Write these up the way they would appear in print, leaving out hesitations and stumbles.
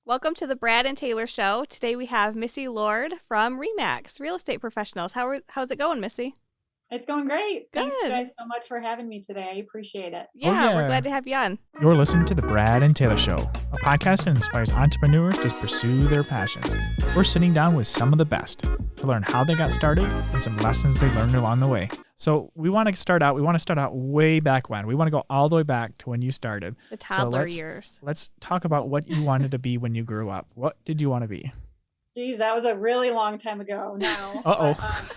Welcome to the Brad and Taylor Show. Today we have Missy Lord from Remax Real Estate Professionals. How's it going, Missy? It's going great. Thanks, Good. guys, so much for having me today. I appreciate it. Oh, Yeah, we're glad yeah. to have you on. You're listening to The Brad and Taylor Show, a podcast that inspires entrepreneurs to pursue their passions. We're sitting down with some of the best to learn how they got started and some lessons they learned along the way. So we want to start out way back when. We want to go all the way back to when you started. The toddler So years. let's talk about what you wanted to be when you grew up. What did you want to be? Geez, that was a really long time ago now. Uh-oh.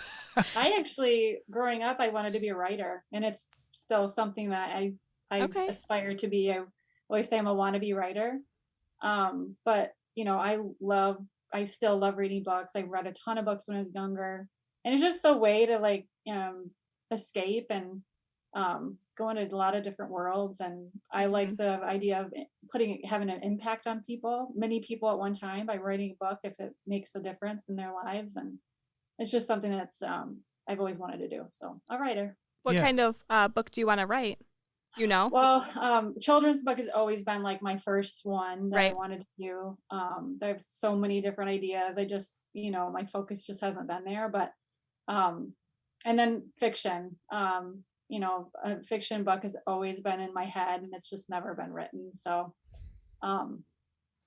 I actually, growing up, I wanted to be a writer, and it's still something that I Okay. aspire to be. I always say I'm a wannabe writer. But I still love reading books. I read a ton of books when I was younger, and it's just a way to escape and go into a lot of different worlds. And I like the idea of having an impact on many people at one time by writing a book if it makes a difference in their lives. And it's just something that's I've always wanted to do. So a writer. What Yeah. kind of book do you want to write? Do you know? Well, children's book has always been like my first one that I Right. wanted to do. I have so many different ideas. I just, my focus just hasn't been there. But um, and then fiction. A fiction book has always been in my head, and it's just never been written. So um,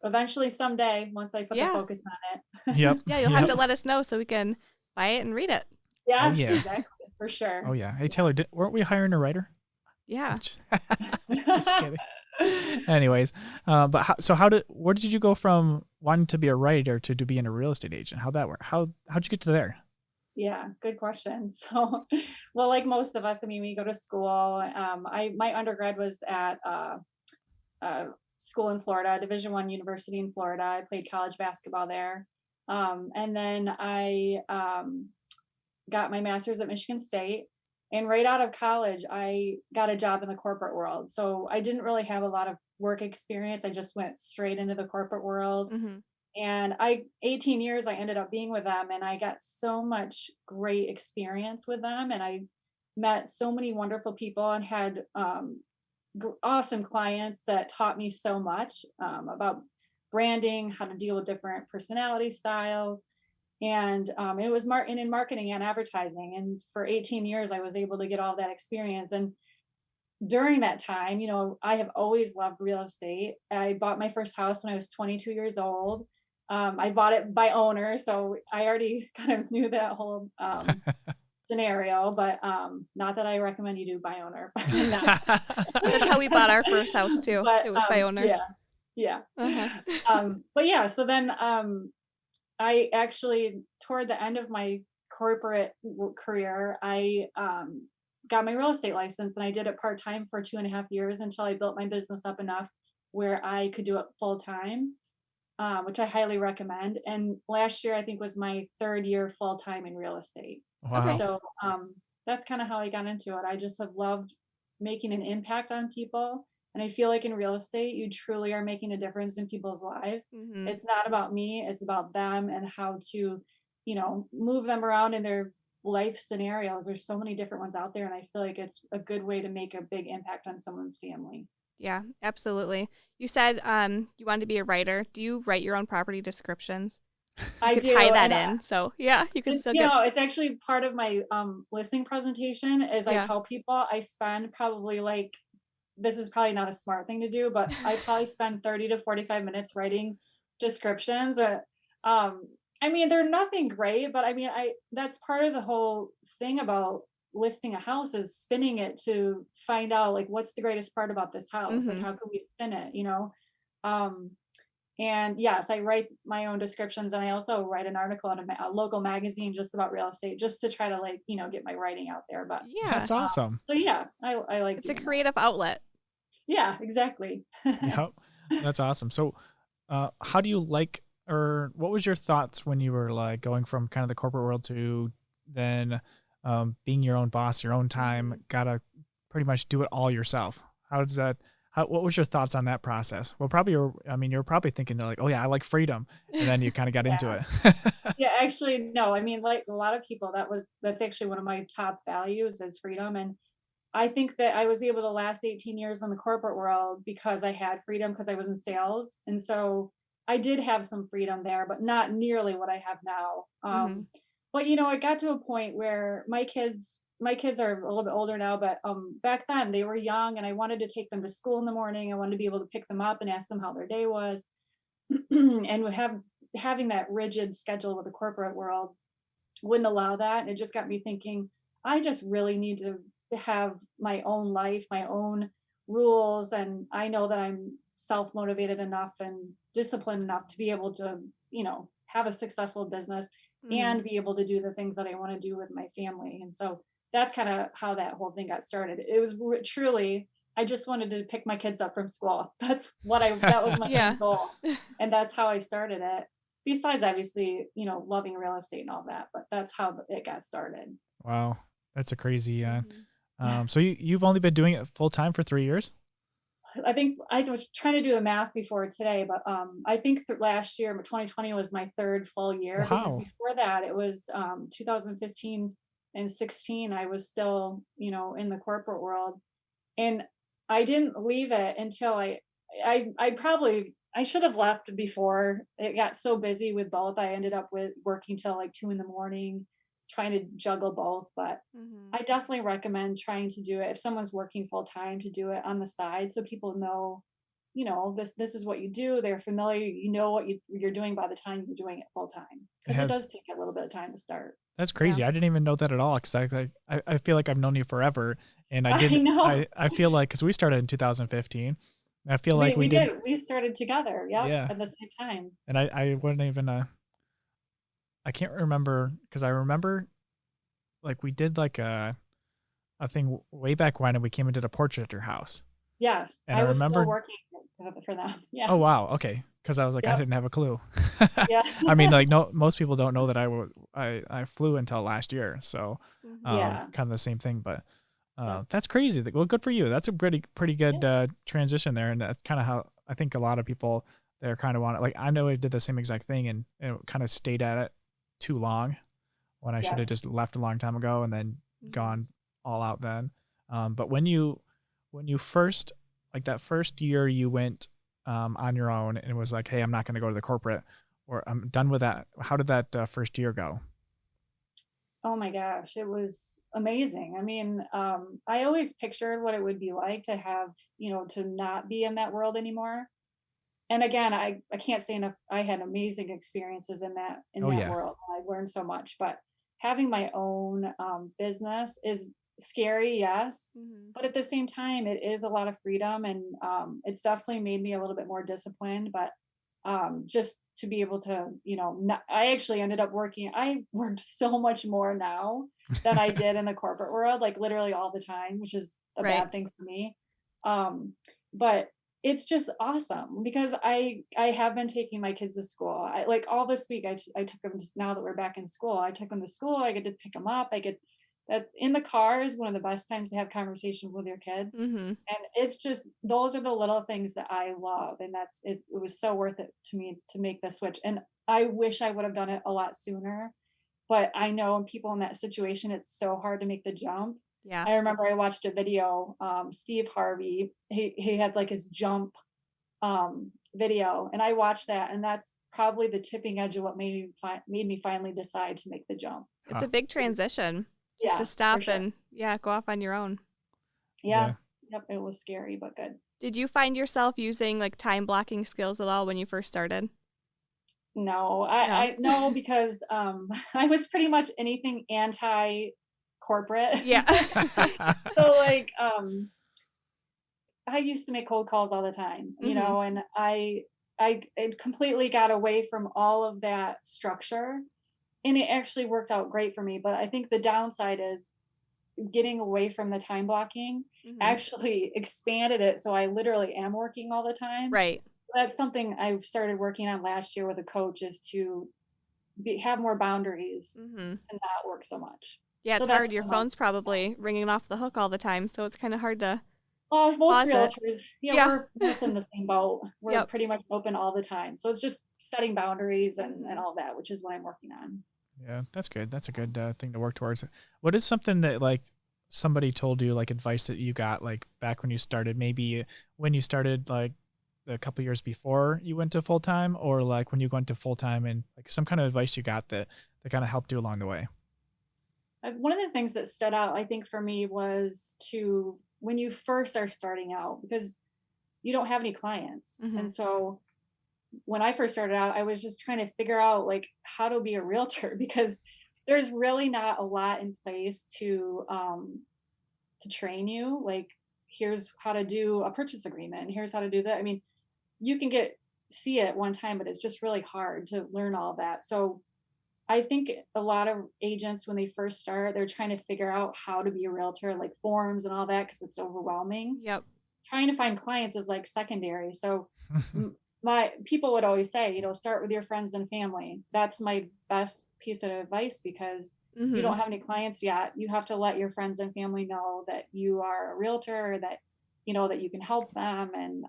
eventually, someday, once I put the Yeah. focus on it. Yep. Yeah, you'll have Yep. to let us know so we can buy it and read it. Oh, Yeah, yeah. exactly, for sure. Oh, yeah. Hey, Taylor, weren't we hiring a writer? Yeah. Just kidding. Anyways, where did you go from wanting to be a writer to being a real estate agent? How'd that work? How'd you get to there? Yeah, good question. So, well, like most of us, I mean, we go to school. My undergrad was at a school in Florida, Division I university in Florida. I played college basketball there, and then I got my master's at Michigan State. And right out of college, I got a job in the corporate world. So I didn't really have a lot of work experience. I just went straight into the corporate world. Mm-hmm. And 18 years I ended up being with them, and I got so much great experience with them, and I met so many wonderful people and had awesome clients that taught me so much about branding, how to deal with different personality styles. And it was in marketing and advertising. And for 18 years, I was able to get all that experience. And during that time, I have always loved real estate. I bought my first house when I was 22 years old. I bought it by owner, so I already kind of knew that whole scenario. But not that I recommend you do by owner. Not- That's how we bought our first house too. but It was by owner. yeah. Uh-huh. But yeah, so then I actually, toward the end of my corporate career, I got my real estate license, and I did it part time for 2.5 years until I built my business up enough where I could do it full time, which I highly recommend. And last year, I think, was my third year full time in real estate. Okay. Wow. So that's kind of how I got into it. I just have loved making an impact on people. And I feel like in real estate, you truly are making a difference in people's lives. Mm-hmm. It's not about me, it's about them and how to, move them around in their life scenarios. There's so many different ones out there. And I feel like it's a good way to make a big impact on someone's family. Yeah, absolutely. You said you wanted to be a writer. Do you write your own property descriptions? You I could do. tie that And in. So yeah, you can It's, still get. it's actually part of my listing presentation is I Yeah. tell people I spend probably this is probably not a smart thing to do, but I probably spend 30 to 45 minutes writing descriptions. Um, I mean, they're nothing great, but I mean, that's part of the whole thing about listing a house is spinning it to find out like what's the greatest part about this house? Like Mm-hmm. how can we spin it? Um, and yes, I write my own descriptions, and I also write an article in a local magazine just about real estate, just to try to get my writing out there. But Yeah, That's awesome. so yeah, I like it's a doing that. creative outlet. Yeah, exactly. Yep. That's awesome. So, how do you like, or what was your thoughts when you were like going from kind of the corporate world to then being your own boss, your own time, gotta pretty much do it all yourself? How does that, what was your thoughts on that process? Well, probably you're probably thinking like, oh yeah, I like freedom. And then you kind of got into Yeah. it. Yeah, actually, no. I mean, like a lot of people, that's actually one of my top values is freedom. And I think that I was able to last 18 years in the corporate world because I had freedom because I was in sales. And so I did have some freedom there, but not nearly what I have now. Mm-hmm. But it got to a point where my kids are a little bit older now, but back then they were young, and I wanted to take them to school in the morning. I wanted to be able to pick them up and ask them how their day was, and would having that rigid schedule with the corporate world wouldn't allow that. And it just got me thinking, I just really need to have my own life, my own rules. And I know that I'm self motivated enough and disciplined enough to be able to, have a successful business Mm-hmm. and be able to do the things that I want to do with my family. And so that's kind of how that whole thing got started. It was truly, I just wanted to pick my kids up from school. That was my Yeah. main goal. And that's how I started it, besides obviously, loving real estate and all that, but that's how it got started. Wow, that's a crazy. Mm-hmm. So you've only been doing it full time for 3 years? I think I was trying to do the math before today, but I think last year, 2020 was my third full year, because Wow. before that it was 2015 and 16. I was still, in the corporate world, and I didn't leave it until I should have left before it got so busy with both. I ended up with working till like 2 in the morning, trying to juggle both. But Mm-hmm. I definitely recommend trying to do it if someone's working full time, to do it on the side so people know, this is what you do. They're familiar, what you're doing by the time you're doing it full time, because it Yeah, does take a little bit of time to start. that's Yeah. crazy. I didn't even know that at all because I feel like I've known you forever, and I I didn't. know. I feel like because we started in 2015. I feel we like we we did. did we started together, yep, Yeah, at the same time. and I wouldn't even. I can't remember because I remember like we did like a thing way back when, and we came and did a portrait at your house, Yes, and I I was still remember. working for them. Yeah. Oh wow, okay. Because I was like, I Yep. didn't have a clue. Yeah. I mean, like, no, most people don't know that I flew until last year, so Mm-hmm. Yeah. kind of the same thing. But Yep. that's crazy. Well, good for you. That's a pretty Yeah. good transition there, and that's kind of how I think a lot of people there kind of want it. Like I know I did the same exact thing, and kind of stayed at it too long when I should have Yes. just left a long time ago and then Mm-hmm. gone all out then. But when you first, like that first year you went on your own and was like, hey, I'm not going to go to the corporate, or I'm done with that. How did that first year go? Oh my gosh, it was amazing. I mean, I always pictured what it would be like to have, to not be in that world anymore. And again, I can't say enough. I had amazing experiences in Oh that yeah. world. I learned so much, but having my own business is scary, yes, Mm-hmm. but at the same time, it is a lot of freedom, and it's definitely made me a little bit more disciplined. But just to be able to, not, I actually ended up working. I worked so much more now than I did in the corporate world, like literally all the time, which is a Right. bad thing for me. Um, but it's just awesome because I have been taking my kids to school. I like all this week. I took them, now that we're back in school. I took them to school. I get to pick them up. I get that in the car is one of the best times to have conversations with your kids. Mm-hmm. And it's just, those are the little things that I love, and it was so worth it to me to make the switch. And I wish I would have done it a lot sooner, but I know in people in that situation, it's so hard to make the jump. Yeah. I remember I watched a video, Steve Harvey, he had like his jump video, and I watched that, and that's probably the tipping edge of what made me finally decide to make the jump. It's Huh. a big transition just to Yeah, for stop sure. and yeah, go off on your own. Yeah. Yeah. Yep, it was scary but good. Did you find yourself using like time blocking skills at all when you first started? No, No. I no, because I was pretty much anything anti corporate. Yeah. So like I used to make cold calls all the time, Mm-hmm. and I completely got away from all of that structure, and it actually worked out great for me. But I think the downside is getting away from the time blocking Mm-hmm. actually expanded it, so I literally am working all the time. Right. That's something I started working on last year with a coach, is to have more boundaries Mm-hmm. and not work so much. Yeah, So it's that's hard. Your kind of, phone's probably ringing off the hook all the time, so it's kind of hard to well, most pause it. realtors, yeah, Yeah. we're most in the same boat. We're Yep. pretty much open all the time. So it's just setting boundaries and Mm-hmm. all that, which is what I'm working on. Yeah, that's good. That's a good thing to work towards. What is something that like somebody told you, like advice that you got like back when you started, maybe when you started like the couple years before you went to full time, or like when you went to full time, and like some kind of advice you got that kind of helped you along the way? One of the things that stood out, I think, for me was to when you first are starting out, because you don't have any clients. Mm-hmm. And so when I first started out, I was just trying to figure out like how to be a realtor because there's really not a lot in place to train you. Like, here's how to do a purchase agreement, and here's how to do that. I mean, you can see it one time, but it's just really hard to learn all that. So I think a lot of agents, when they first start, they're trying to figure out how to be a realtor, like forms and all that, because it's overwhelming. Yep. Trying to find clients is like secondary. So my people would always say, start with your friends and family. That's my best piece of advice because you Mm-hmm. don't have any clients yet. You have to let your friends and family know that you are a realtor, that that you can help them and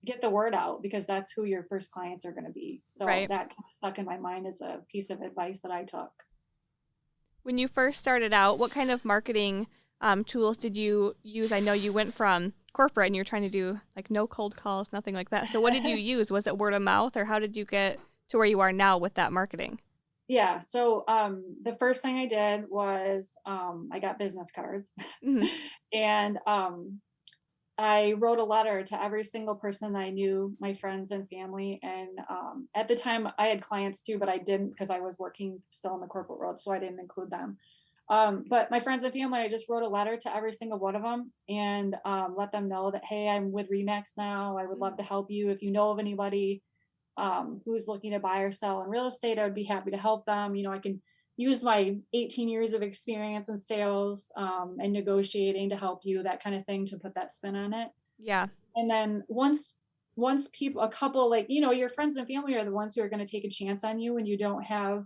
get the word out because that's who your first clients are going to be. So Right. that kind of stuck in my mind as a piece of advice that I took. When you first started out, what kind of marketing tools did you use? I know you went from corporate and you're trying to do like no cold calls, nothing like that. So what did you use? Was it word of mouth, or how did you get to where you are now with that marketing? Yeah. So the first thing I did was I got business cards Mm-hmm. and I wrote a letter to every single person that I knew, my friends and family. And at the time, I had clients too, but I didn't because I was working still in the corporate world, so I didn't include them. But my friends and family, I just wrote a letter to every single one of them and let them know that, hey, I'm with Remax now. I would love to help you. If you know of anybody who's looking to buy or sell in real estate, I would be happy to help them. I can use my 18 years of experience in sales and negotiating to help you, that kind of thing, to put that spin on it. Yeah. And then once people, a couple, like, your friends and family are the ones who are going to take a chance on you when you don't have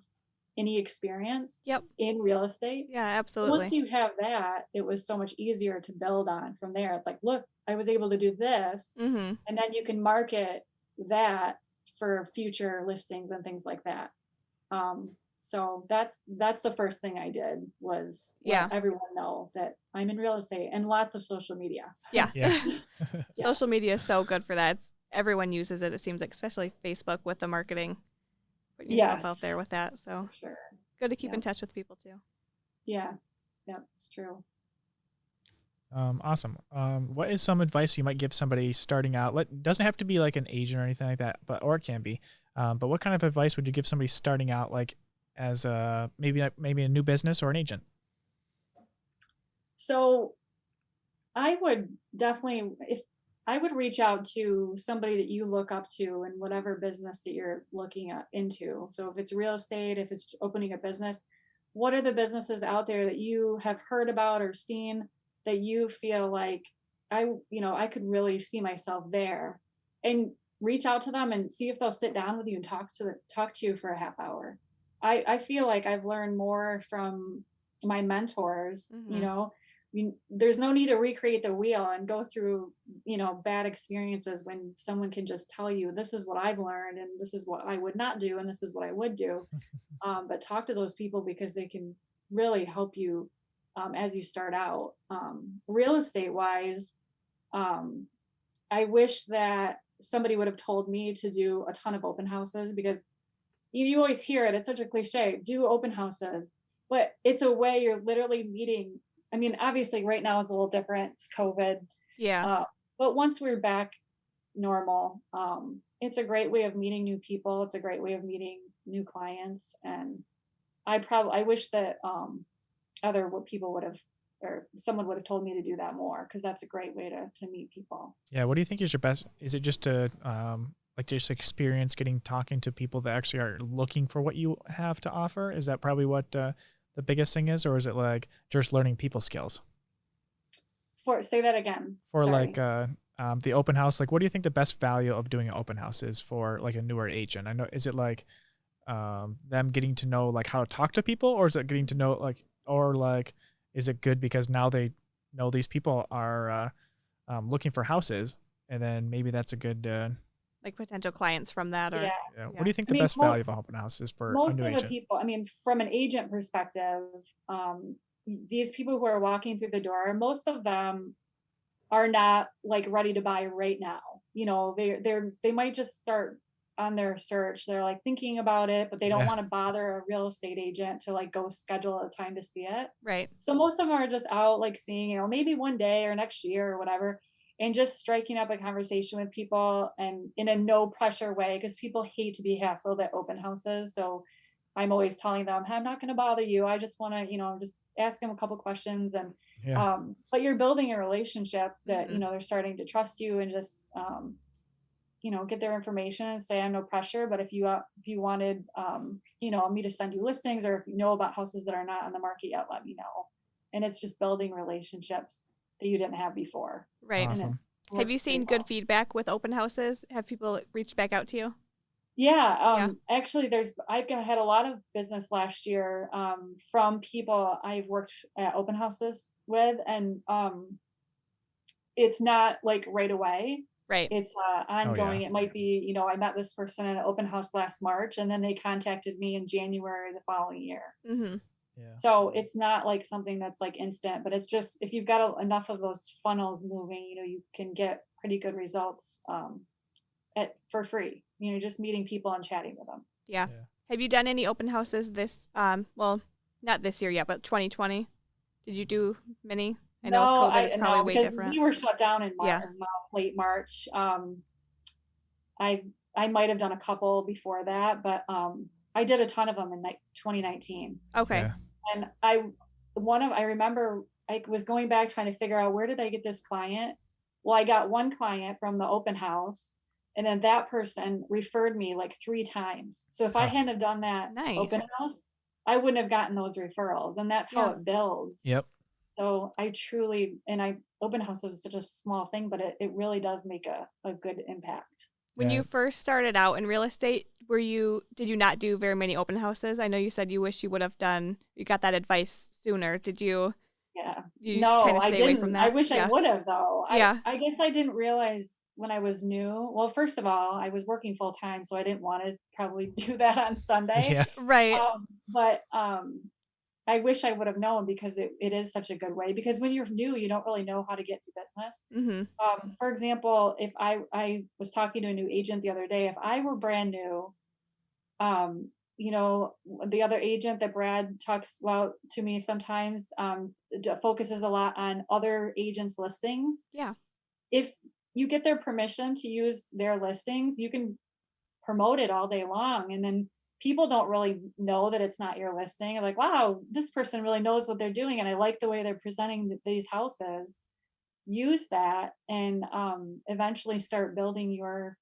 any experience Yep. in real estate. Yeah, Once absolutely. you have that, it was so much easier to build on from there. It's like, look, I was able to do this. Mm-hmm. And then you can market that for future listings and things like that. So that's the first thing I did, was let Yeah. everyone know that I'm in real estate, and lots of social media. Yeah. Yeah. Social Yes. media is so good for that. Everyone uses it, it seems like, especially Facebook with the marketing, putting yourself out Yes, there with that. So for sure. good to keep in Yep. touch with people too. Yeah. Yep. It's true. Awesome. What is some advice you might give somebody starting out? Doesn't have to be like an agent or anything like that, but or it can be. But what kind of advice would you give somebody starting out, like as maybe a new business or an agent? So I would definitely, if I would reach out to somebody that you look up to in whatever business that you're looking at into. So if it's real estate, if it's opening a business, what are the businesses out there that you have heard about or seen that you feel like I could really see myself there, and reach out to them and see if they'll sit down with you and talk to you for a half hour. I feel like I've learned more from my mentors, Mm-hmm. there's no need to recreate the wheel and go through, bad experiences when someone can just tell you, this is what I've learned and this is what I would not do and this is what I would do. But talk to those people because they can really help you as you start out. Real estate wise, um, I wish that somebody would have told me to do a ton of open houses, because you always hear it. It's such a cliche, do open houses, but it's a way you're literally meeting. I mean, obviously, right now is a little different. It's COVID. Yeah. Uh, but once we're back normal, it's a great way of meeting new people. It's a great way of meeting new clients. And I wish that other what people would have, or someone would have told me to do that more, because that's a great way to meet people. Yeah. What do you think is your best? Is it just to like just experience getting talking to people that actually are looking for what you have to offer? Is that probably what the biggest thing is, or is it like just learning people skills? Say that again. For like Sorry. the open house, like what do you think the best value of doing an open house is for like a newer agent? I know, is it like them getting to know like how to talk to people, or is it getting to know like, or like is it good because now they know these people are looking for houses, and then maybe that's a good Like potential clients from that, or Yeah. what do yeah. you think I the mean, best value of an open house is for a most new of the agent? people, I mean, from an agent perspective, these people who are walking through the door, most of them are not like ready to buy right now. they might just start on their search. They're like thinking about it, but they don't Yeah. want to bother a real estate agent to like go schedule a time to see it. Right. So most of them are just out like seeing, maybe one day or next year or whatever, and just striking up a conversation with people and in a no pressure way, because people hate to be hassled at open houses. So I'm always telling them, "Hey, I'm not going to bother you. I just want to, just ask them a couple questions." And Yeah. but you're building a relationship that, Mhm. they're starting to trust you, and just get their information and say, "I'm no pressure, but if you wanted me to send you listings, or if you know about houses that are not on the market yet, let me know." And it's just building relationships that you didn't have before, Right. and it Awesome. Have you works seen pretty good well. feedback with open houses? Have people reached back out to you? Yeah, Yeah. actually, had a lot of business last year, from people I've worked at open houses with, and it's not like right away. Right. It's Oh yeah. ongoing. It might be, I met this person at an open house last March, and then they contacted me in January the following year. Mhm. Yeah. So it's not like something that's like instant, but it's just if you've got enough of those funnels moving, you can get pretty good results, for free. Just meeting people and chatting with them. Yeah. Yeah. Have you done any open houses this well, not this year yet, but 2020? Did you do many? I know with No, COVID I it's probably no, way because different. we were shut down in Yeah. late March. I I might have done a couple before that, but I did a ton of them in 2019. Okay. Yeah. And I remember I was going back trying to figure out, where did I get this client? Well, I got one client from the open house, and then that person referred me like 3 times. So if I Huh. hadn't have done that Nice. open house, I wouldn't have gotten those referrals. And that's how Yeah. it builds. Yep. So open houses is such a small thing, but it really does make a good impact. When Yeah. you first started out in real estate, did you not do very many open houses? I know you said you wish you got that advice sooner. Yeah. You just kind No, of I stay away from didn't. I that? wish I Yeah. would have though. Yeah. I guess I didn't realize when I was new. Well, first of all, I was working full time, so I didn't want to probably do that on Sunday. Yeah. Right. But I wish I would have known, because it is such a good way, because when you're new, you don't really know how to get into business. Mhm. For example, if I was talking to a new agent the other day, if I were brand new, um, the other agent that Brad talks about to me sometimes, focuses a lot on other agents' listings. Yeah. If you get their permission to use their listings, you can promote it all day long. And then people don't really know that it's not your listing. They're like, wow, this person really knows what they're doing, and I like the way they're presenting these houses. Use that, and eventually start building your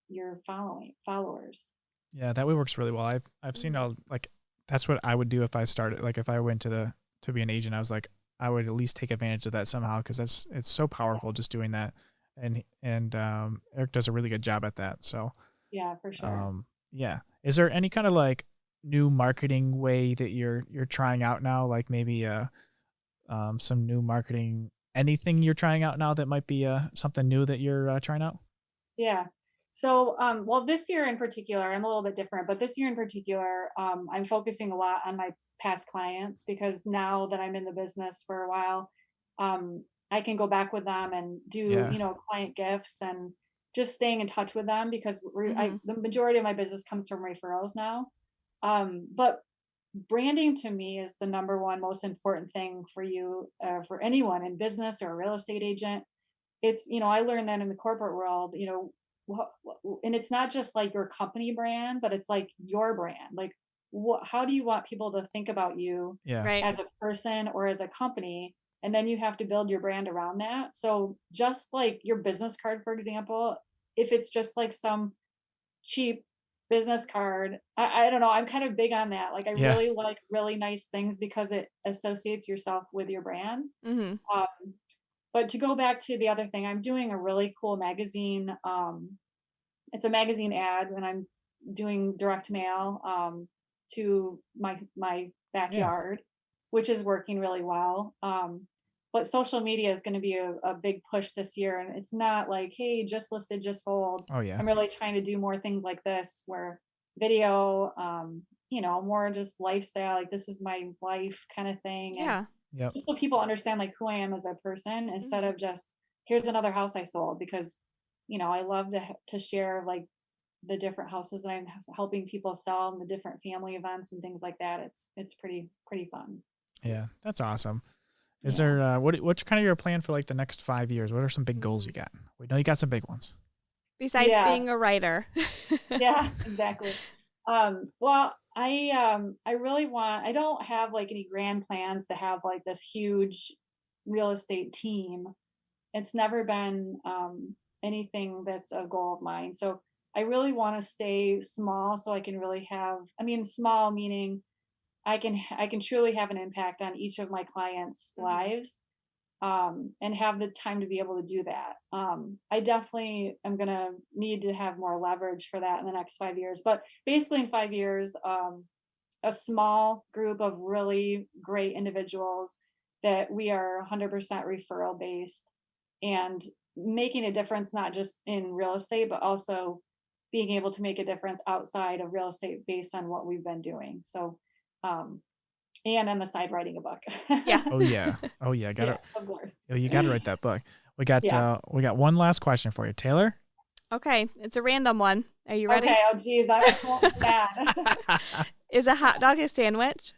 followers. Yeah. That way works really well. I've seen Mhm. all like that's what I would do if I started. Like if I went to be an agent, I was like I would at least take advantage of that somehow because it's so powerful just doing that. And Eric does a really good job at that. So Yeah, for sure. yeah. Is there any kind of like new marketing way that you're trying out now? Like maybe some new marketing anything you're trying out now that might be something new that you're trying out? Yeah. So, well, this year in particular, I'm a little bit different, but this year in particular, I'm focusing a lot on my past clients, because now that I'm in the business for a while, I can go back with them and do, Yeah. client gifts, and just staying in touch with them, because Mhm. the majority of my business comes from referrals now. But branding to me is the number one most important thing for you, for anyone in business or a real estate agent. It's, I learned that in the corporate world, and it's not just like your company brand, but it's like your brand. Like, how do you want people to think about you Yeah. Right. as a person or as a company? And then you have to build your brand around that. So just like your business card, for example, if it's just like some cheap business card, I don't know. I'm kind of big on that. Like, I Yeah. really like really nice things, because it associates yourself with your brand. Mhm. Um, but to go back to the other thing, I'm doing a really cool magazine. It's a magazine ad, and I'm doing direct mail, to my Yeah. backyard, which is working really well. But social media is going to be a big push this year, and it's not like, hey, just listed, just sold. Oh yeah. I'm really trying to do more things like this, where video, more just lifestyle, like this is my life kind of thing, and Yeah. Yep. just so people understand like who I am as a person, instead Mhm. of just, here's another house I sold, because I love to share like the different houses that I'm helping people sell and the different family events and things like that. It's pretty fun. Yeah, that's awesome. Is Yeah. there what's kind of your plan for like the next 5 years? What are some big goals you got? We know you got some big ones. Besides being a Yes. writer. Yeah, exactly. Well, I really I don't have like any grand plans to have like this huge real estate team. It's never been anything that's a goal of mine. So I really want to stay small so I can really have, I mean, small meaning I can truly have an impact on each of my clients' Mhm. lives, and have the time to be able to do that. I definitely am going to need to have more leverage for that in the next 5 years. But basically, in 5 years, a small group of really great individuals that we are 100% referral based and making a difference, not just in real estate, but also being able to make a difference outside of real estate based on what we've been doing. So, um, and on the side, writing a book. Yeah. Oh yeah. Oh yeah. Got Yeah, to of course. You got to write that book. Yeah. We got one last question for you, Taylor. Okay, it's a random one. Are you Okay. ready? Oh, geez. I won't be mad. Is a hot dog a sandwich?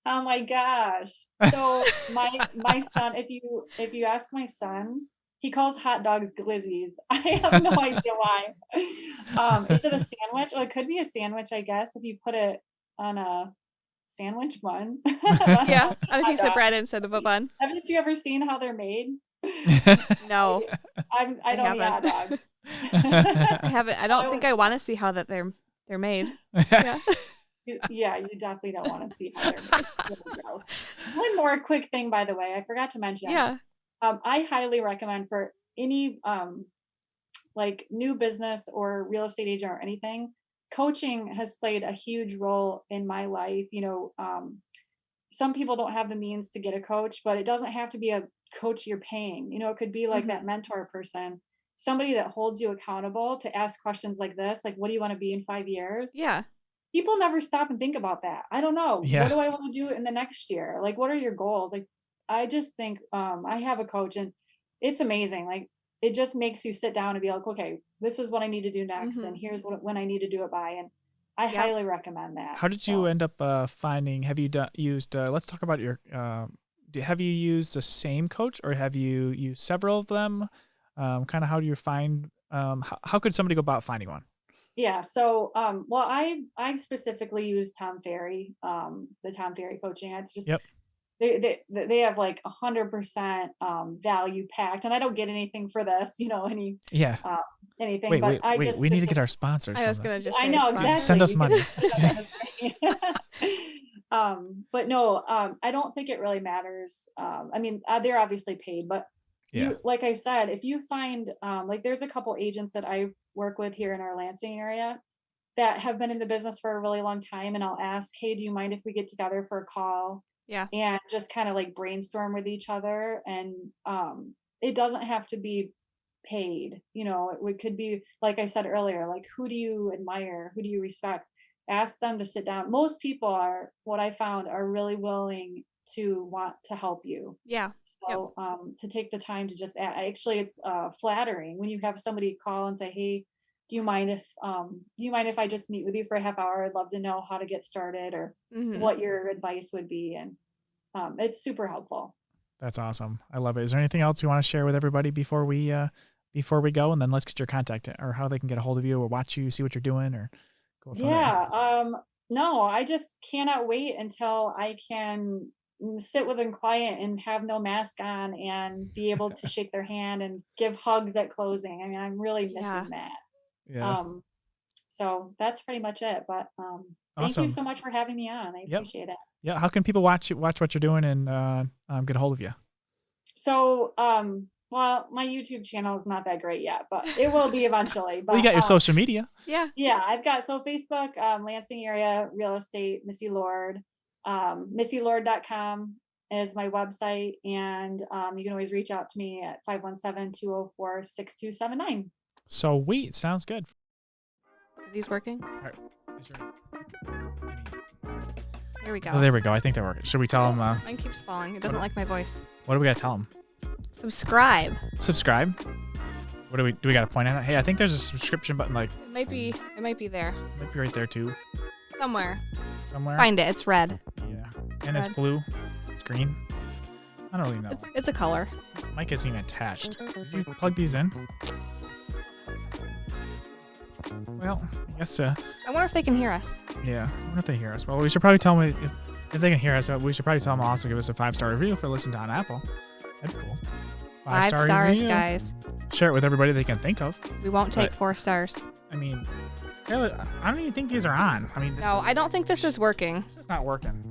Oh my gosh. So my son, if you ask my son, he calls hot dogs glizzies. I have no idea why. Is it a sandwich? Well, it could be a sandwich, I guess, if you put it on a sandwich bun. Yeah, on a Hot piece of dog. bread instead of a bun. Haven't you ever seen how they're made? No, I I don't eat hot haven't. dogs. I haven't. I don't think I want to see how that they're made. Yeah. Yeah, you definitely don't want to see how they're made. It's really gross. One more quick thing, by the way, I forgot to mention. Yeah. I highly recommend for any like new business or real estate agent or anything, coaching has played a huge role in my life. Some people don't have the means to get a coach, but it doesn't have to be a coach you're paying. It could be like that Mhm. mentor person, somebody that holds you accountable to ask questions like this, like, what do you want to be in 5 years? Yeah. People never stop and think about that. I don't know. What Yeah. do I want to do in the next year? Like, what are your goals? Like, I just think I have a coach and it's amazing. Like, it just makes you sit down and be like, okay, this is what I need to do next, and Mhm. here's when I need to do it by. And I Yep. highly recommend that. How did you So, end up finding? Have you used? Let's talk about your. Have you used the same coach, or have you used several of them? Kind of how do you find? How could somebody go about finding one? yeah. So, well, I specifically use Tom Ferry, the Tom Ferry coaching. It's just Yep. they have like 100% value packed, and I don't get anything for this, Yeah. uh, anything, Wait, but wait, I wait. just We need to get specific. our sponsors I from was the. gonna just I say know sponsor. Send exactly. us You could money. but no, I don't think it really matters. I mean, they're obviously paid, but Yeah. like I said, if you find like there's a couple agents that I work with here in our Lansing area that have been in the business for a really long time, and I'll ask, hey, do you mind if we get together for a call Yeah. and just kind of like brainstorm with each other? And it doesn't have to be paid. It could be, like I said earlier, like, who do you admire? Who do you respect? Ask them to sit down. Most people are, what I found, are really willing to want to help you. Yeah. Yep. So to take the time to just actually, it's flattering when you have somebody call and say, hey, do you mind if I just meet with you for a half hour? I'd love to know how to get started or Mhm. what your advice would be. And it's super helpful. That's awesome. I love it. Is there anything else you want to share with everybody before we go? And then let's get your contact or how they can get a hold of you or watch you, see what you're doing, or go from there. Yeah. No, I just cannot wait until I can sit with a client and have no mask on and be able to shake their hand and give hugs at closing. I mean, I'm really Yeah. missing that. Yeah. Um, so that's pretty much it. But thank you Awesome. so much for having me on. I Yep. appreciate it. Yeah. How can people watch what you're doing and get a hold of you? So, well, my YouTube channel is not that great yet, but it will be eventually. Well, you But got your social media. Yeah. yeah, I've got Facebook, Lansing area real estate, Missy Lord, missylord.com is my website, and you can always reach out to me at 517-204-6279. Sweet. Sounds good. Are these working? All right. Is your- Here we go. Oh, there we go. I think that worked. Should we tell them? Mine keeps falling. It doesn't like my voice. What do we got to tell them? Subscribe. Subscribe. What do we got to point at it? Hey, I think there's a subscription button, like It might be there might be right there too, somewhere. somewhere. Find it. It's red. Yeah, and it's Red. blue. It's green. I don't really know. It's a color. This mic isn't even attached. Did you plug these in? Well, I guess. I wonder if they can hear us. Yeah. I wonder if they hear us. Well, we should probably tell them if they can hear us. We should probably tell them also give us a 5-star review if they're listening on Apple. That'd be cool. 5 5-star stars, review. guys. Share it with everybody they can think of. We won't take But- 4 stars. I mean, Taylor, I don't even think these are on. I mean, No, I don't think this is working. This is not working.